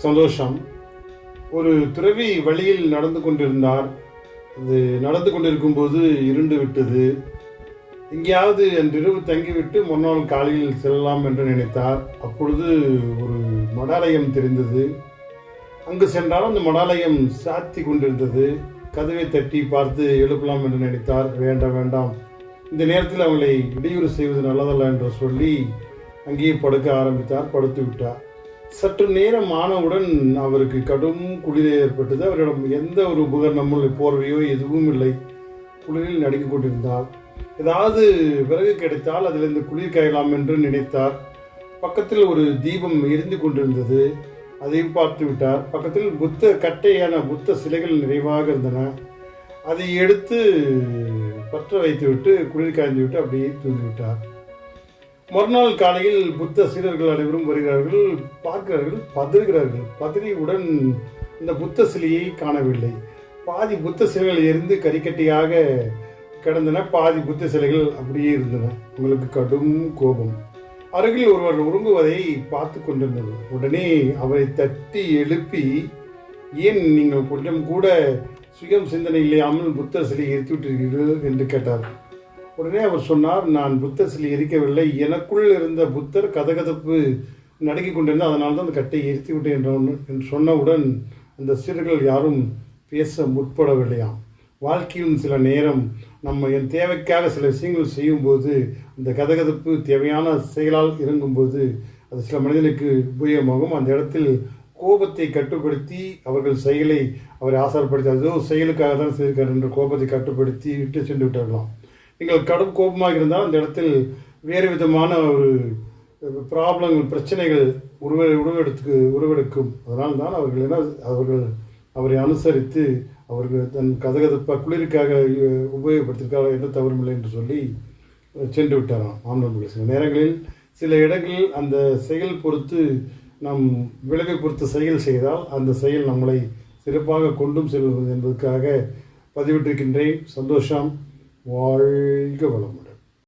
சந்தோஷம். ஒரு துறவி வழியில் நடந்து கொண்டிருந்தார். அது நடந்து கொண்டிருக்கும்போது இருண்டு விட்டது. எங்கேயாவது அன்றிரவு தங்கிவிட்டு மறுநாள் காலையில் செல்லலாம் என்று நினைத்தார். அப்பொழுது ஒரு மடாலயம் தெரிந்தது. அங்கு சென்றால் அந்த மடாலயம் சாத்தி கொண்டிருந்தது. கதவை தட்டி பார்த்து எழுப்பலாம் என்று நினைத்தார். வேண்டாம் வேண்டாம், இந்த நேரத்தில் அவங்களை இடையூறு செய்வது நல்லதல்ல என்று சொல்லி அங்கேயே படுக்க ஆரம்பித்தார். படுத்து விட்டார். சற்று நேரம் ஆனவுடன் அவருக்கு கடும் குளிர் ஏற்பட்டது. அவரிடம் எந்த ஒரு உபகரணமும் இல்லை, போர்வையோ எதுவும் இல்லை. குளிரில் நடுங்கிக் கொண்டிருந்தார். ஏதாவது விறகு கிடைத்தால் அதில் இந்த குளிர் காயலாம் என்று நினைத்தார். பக்கத்தில் ஒரு தீபம் எரிந்து கொண்டிருந்தது. அதையும் பார்த்து விட்டார். பக்கத்தில் கட்டையான புத்த சிலைகள் நிறைவாக இருந்தன. அதை எடுத்து பற்ற வைத்துவிட்டு குளிர் காய்ந்து விட்டு அப்படியே தூங்கிவிட்டார். மறுநாள் காலையில் புத்த சீடர்கள் அனைவரும் வருகிறார்கள், பார்க்கிறார்கள், பதறுகிறார்கள். பதறியுடன் இந்த புத்த சிலையை காணவில்லை. பாதி புத்த சிலைகள் எரிந்து கரிக்கட்டியாக கிடந்தன, பாதி புத்த சிலைகள் அப்படியே இருந்தன. உங்களுக்கு கடும் கோபம். அருகில் ஒருவர் உறங்குவதை பார்த்து கொண்டிருந்தது. உடனே அவரை தட்டி எழுப்பி, ஏன் நீங்கள் கொஞ்சம் கூட சுயம் சிந்தனை இல்லாமல் புத்தர் சிலையை எரித்து விட்டீர்கள் என்று கேட்டார். உடனே அவர் சொன்னார், நான் புத்தர் சிலை எரிக்கவில்லை, எனக்குள் இருந்த புத்தர் கதகதப்பு நடுங்கிக் கொண்டிருந்தால் அதனால தான் அந்த கட்டை எரித்து விட்டேன் என்று சொன்னவுடன் அந்த சீடர்கள் யாரும் பேச முற்படவில்லையாம். வாழ்க்கையும் சில நேரம் நம்ம என் தேவைக்காக சில விஷயங்கள் செய்யும்போது அந்த கதகதப்பு தேவையான செயலால் இறங்கும்போது அது சில மனிதனுக்கு உபயோகமாகும். அந்த இடத்தில் கோபத்தை கட்டுப்படுத்தி அவர்கள் செயலை அவரை ஆசாரப்படுத்தி அதோ செயலுக்காக தான் செய்திருக்கார் என்ற கோபத்தை கட்டுப்படுத்தி விட்டு சென்று விட்டார்களாம். நீங்கள் கடும் கோபமாக இருந்தால் அந்த இடத்தில் வேறு விதமான ஒரு ப்ராப்ளங்கள், பிரச்சனைகள் உருவெடுக்கும். அதனால் தான் அவர்கள் அவரை அனுசரித்து அவர்கள் தன் கதகதப்பாக குளிருக்காக உபயோகப்படுத்திருக்காக எந்த தவறும் இல்லை என்று சொல்லி சென்று விட்டாராம். ஆனந்தம். சில நேரங்களில் சில இடங்களில் அந்த செயல் பொறுத்து நம் விளைவை பொறுத்து செயல் செய்தால் அந்த செயல் நம்மளை சிறப்பாக கொண்டும் செல்வது என்பதற்காக பதிவிட்டிருக்கின்றேன். சந்தோஷம். வாழ்க வளமுடன்.